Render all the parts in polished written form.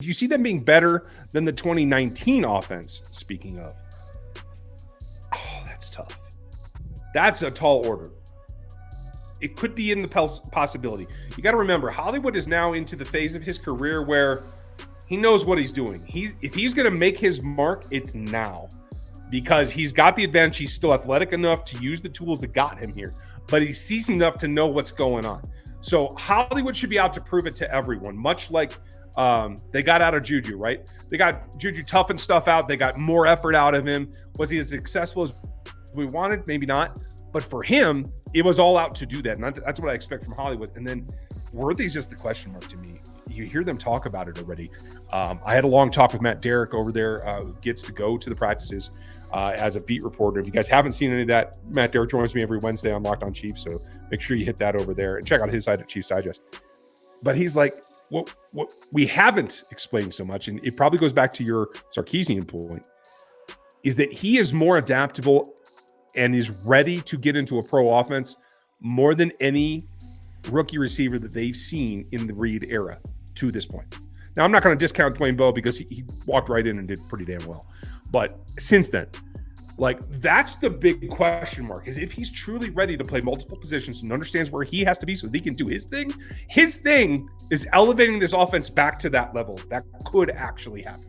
you see them being better than the 2019 offense, speaking of? Oh, that's tough. That's a tall order. It could be in the possibility. You got to remember, Hollywood is now into the phase of his career where he knows what he's doing. If he's going to make his mark, it's now, because he's got the advantage. He's still athletic enough to use the tools that got him here, but he's seasoned enough to know what's going on. So Hollywood should be out to prove it to everyone, much like they got out of Juju, right? They got Juju toughing stuff out. They got more effort out of him. Was he as successful as we wanted? Maybe not. But for him, it was all out to do that. And that's what I expect from Hollywood. And then Worthy's just the question mark to me. You hear them talk about it already. I had a long talk with Matt Derrick over there, gets to go to the practices as a beat reporter. If you guys haven't seen any of that, Matt Derrick joins me every Wednesday on Locked On Chiefs. So make sure you hit that over there and check out his side at Chiefs Digest. But he's like, what we haven't explained so much, and it probably goes back to your Sarkisian point, is that he is more adaptable and is ready to get into a pro offense more than any rookie receiver that they've seen in the Reid era to this point. Now, I'm not going to discount Dwayne Bowe because he walked right in and did pretty damn well. But since then, like, that's the big question mark, is if he's truly ready to play multiple positions and understands where he has to be so that he can do his thing. His thing is elevating this offense back to that level. That could actually happen,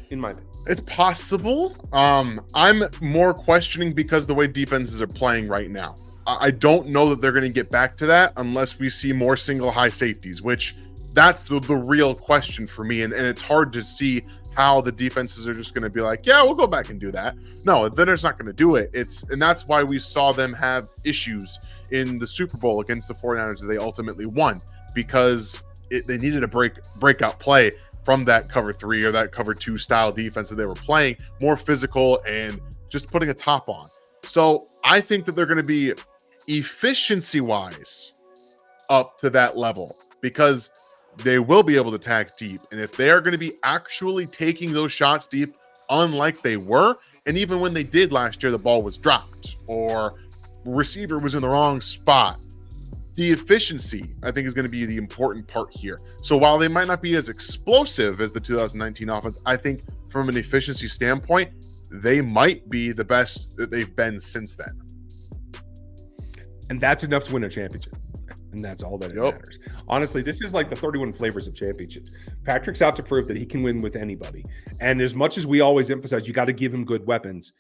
in my opinion. It's possible. I'm more questioning because the way defenses are playing right now. I don't know that they're going to get back to that unless we see more single high safeties, which that's the real question for me. And it's hard to see how the defenses are just going to be like, yeah, we'll go back and do that. No, then it's not going to do it. And that's why we saw them have issues in the Super Bowl against the 49ers that they ultimately won, because they needed a breakout play from that cover 3 or that cover 2 style defense that they were playing, more physical and just putting a top on. So I think that they're going to be efficiency-wise up to that level, because they will be able to attack deep. And if they are going to be actually taking those shots deep, unlike they were, and even when they did last year, the ball was dropped or receiver was in the wrong spot, the efficiency, I think, is going to be the important part here. So while they might not be as explosive as the 2019 offense, I think from an efficiency standpoint, they might be the best that they've been since then. And that's enough to win a championship. And that's all that matters. Honestly, this is like the 31 flavors of championships. Patrick's out to prove that he can win with anybody. And as much as we always emphasize, you got to give him good weapons,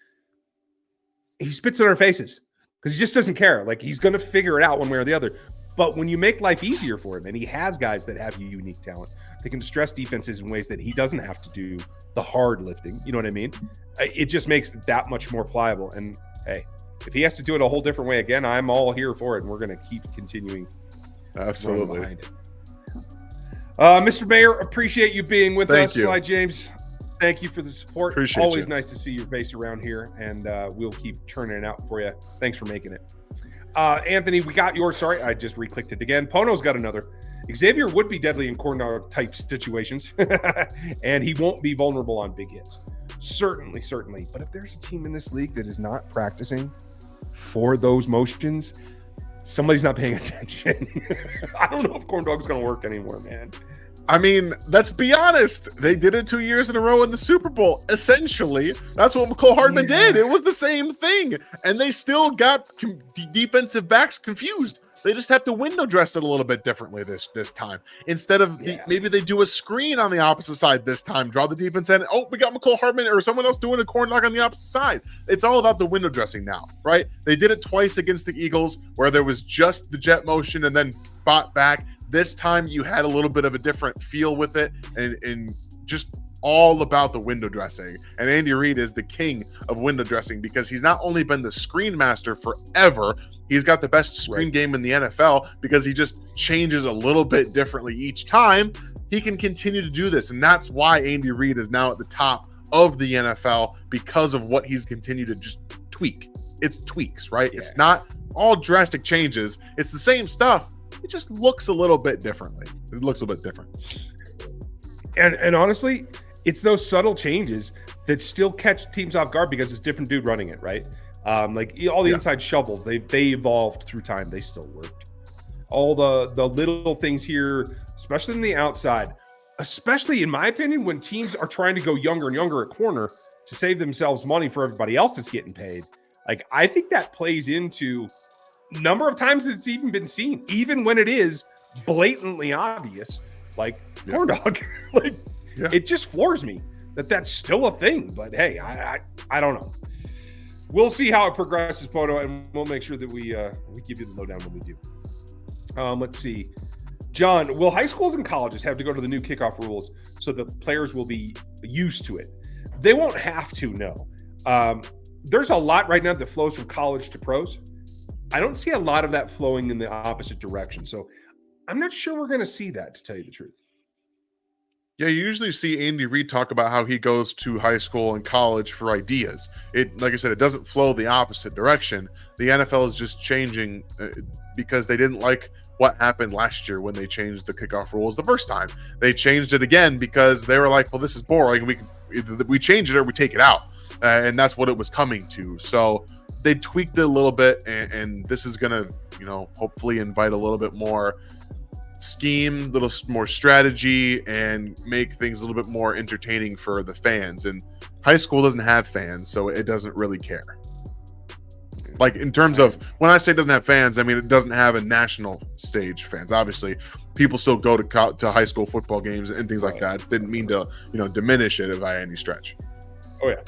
he spits in our faces because he just doesn't care. Like, he's going to figure it out one way or the other. But when you make life easier for him, and he has guys that have unique talent, they can stress defenses in ways that he doesn't have to do the hard lifting. You know what I mean? It just makes it that much more pliable. And hey, if he has to do it a whole different way again, I'm all here for it. And we're going to keep continuing. Absolutely. Behind it. Mr. Mayor, appreciate you being with us. You. Sly James, thank you for the support. Appreciate Always you. nice to see your face around here, and we'll keep churning it out for you. Thanks for making it. Anthony, we got yours. Sorry, I just re-clicked it again. Pono's got another. Xavier would be deadly in corner dog type situations, and he won't be vulnerable on big hits. Certainly. But if there's a team in this league that is not practicing for those motions, somebody's not paying attention. I don't know if corn dog is going to work anymore, man. I mean, let's be honest. They did it 2 years in a row in the Super Bowl. Essentially, that's what McCole Hardman did. It was the same thing. And they still got defensive backs confused. They just have to window dress it a little bit differently this time. Instead of maybe they do a screen on the opposite side this time, draw the defense in. Oh, we got McCole Hardman or someone else doing a corn dog on the opposite side. It's all about the window dressing now, right? They did it twice against the Eagles where there was just the jet motion and then bought back. This time you had a little bit of a different feel with it and just all about the window dressing. And Andy Reid is the king of window dressing because he's not only been the screen master forever, he's got the best screen game in the NFL because he just changes a little bit differently each time. He can continue to do this. And that's why Andy Reid is now at the top of the NFL, because of what he's continued to just tweak. It's tweaks, right? Yeah. It's not all drastic changes. It's the same stuff. It just looks a little bit differently. It looks a bit different. And honestly, it's those subtle changes that still catch teams off guard because it's a different dude running it, right? Like all the inside shovels, they evolved through time. They still worked. All the little things here, especially in the outside. especially in my opinion, when teams are trying to go younger and younger at corner to save themselves money for everybody else that's getting paid. Like, I think that plays into number of times it's even been seen, even when it is blatantly obvious, like corn dog. Like, it just floors me that that's still a thing. But hey, I don't know. We'll see how it progresses, Poto, and we'll make sure that we give you the lowdown when we do. Let's see. John, will high schools and colleges have to go to the new kickoff rules so the players will be used to it? They won't have to, no. There's a lot right now that flows from college to pros. I don't see a lot of that flowing in the opposite direction. So I'm not sure we're going to see that, to tell you the truth. Yeah, you usually see Andy Reid talk about how he goes to high school and college for ideas. Like I said, it doesn't flow the opposite direction. The NFL is just changing because they didn't like what happened last year when they changed the kickoff rules the first time. They changed it again because they were like, well, this is boring. We change it or we take it out. And that's what it was coming to. So they tweaked it a little bit, and this is going to, hopefully invite a little bit more scheme, a little more strategy, and make things a little bit more entertaining for the fans. And high school doesn't have fans, so it doesn't really care. Like, in terms of, when I say it doesn't have fans, I mean it doesn't have a national stage fans. Obviously, people still go to high school football games and things like that. Didn't mean to, diminish it by any stretch. Oh yeah.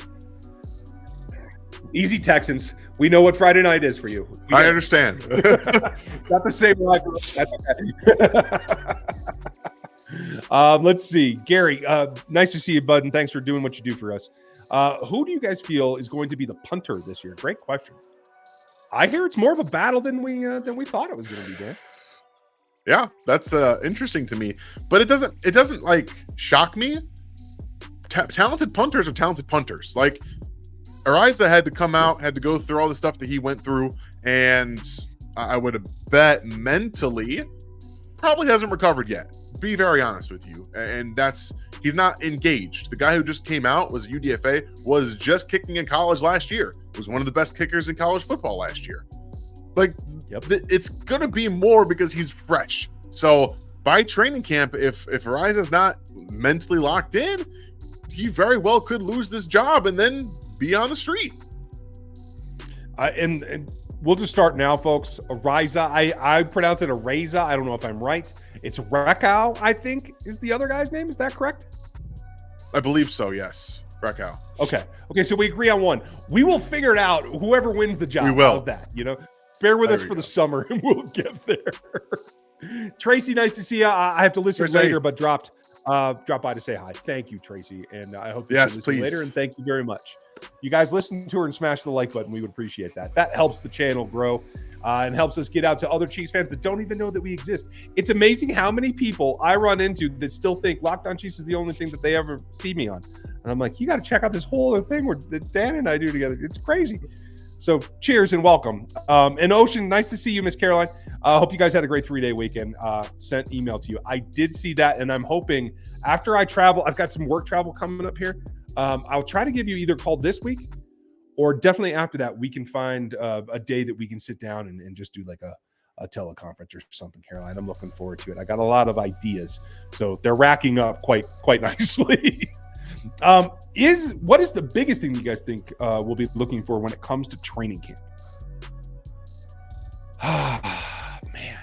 Easy Texans. We know what Friday night is for you. I understand. Not the same way. That's okay. Let's see. Gary, nice to see you, bud, and thanks for doing what you do for us. Who do you guys feel is going to be the punter this year? Great question. I hear it's more of a battle than we thought it was going to be, Dan. Yeah, that's interesting to me, but it doesn't like shock me. Talented punters are talented punters. Like, Ariza had to come out, had to go through all the stuff that he went through, and I would have bet mentally probably hasn't recovered yet. Be very honest with you. And he's not engaged. The guy who just came out was UDFA, was just kicking in college last year. Was one of the best kickers in college football last year. Like, it's going to be more because he's fresh. So by training camp, if Ariza's not mentally locked in, he very well could lose this job and then be on the street. And we'll just start now, folks. Ariza, I pronounce it Ariza. I don't know if I'm right. It's Rekau, I think, is the other guy's name. Is that correct? I believe so, yes. Rekau. Okay, so we agree on one. We will figure it out. Whoever wins the job. We will. How's that? Bear with us for the summer, and we'll get there. Tracy, nice to see you. I have to listen later, but dropped by to say hi. Thank you, Tracy, and I hope you listen later. And thank you very much. You guys listen to her and smash the like button. We would appreciate that. That helps the channel grow and helps us get out to other Chiefs fans that don't even know that we exist. It's amazing how many people I run into that still think Locked On Chiefs is the only thing that they ever see me on. And I'm like, you got to check out this whole other thing that Dan and I do together. It's crazy. So cheers and welcome. And Ocean, nice to see you, Miss Caroline. Hope you guys had a great 3-day weekend. Sent email to you. I did see that, and I'm hoping after I travel, I've got some work travel coming up here. I'll try to give you either call this week or definitely after that. We can find a day that we can sit down and just do like a teleconference or something, Caroline. I'm looking forward to it. I got a lot of ideas, so they're racking up quite nicely. What is the biggest thing you guys think we'll be looking for when it comes to training camp? Man,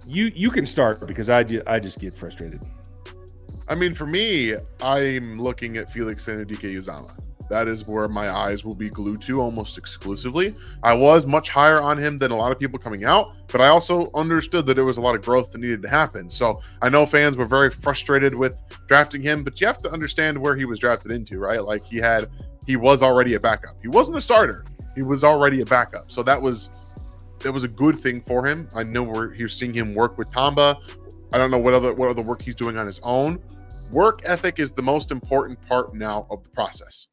you can start because I just get frustrated. I mean, for me, I'm looking at Felix Anudike-Uzomah. That is where my eyes will be glued to almost exclusively. I was much higher on him than a lot of people coming out, but I also understood that there was a lot of growth that needed to happen. So I know fans were very frustrated with drafting him, but you have to understand where he was drafted into, right? Like he was already a backup. He wasn't a starter. He was already a backup. So that was a good thing for him. I know you're seeing him work with Tamba. I don't know what other work he's doing on his own. Work ethic is the most important part now of the process.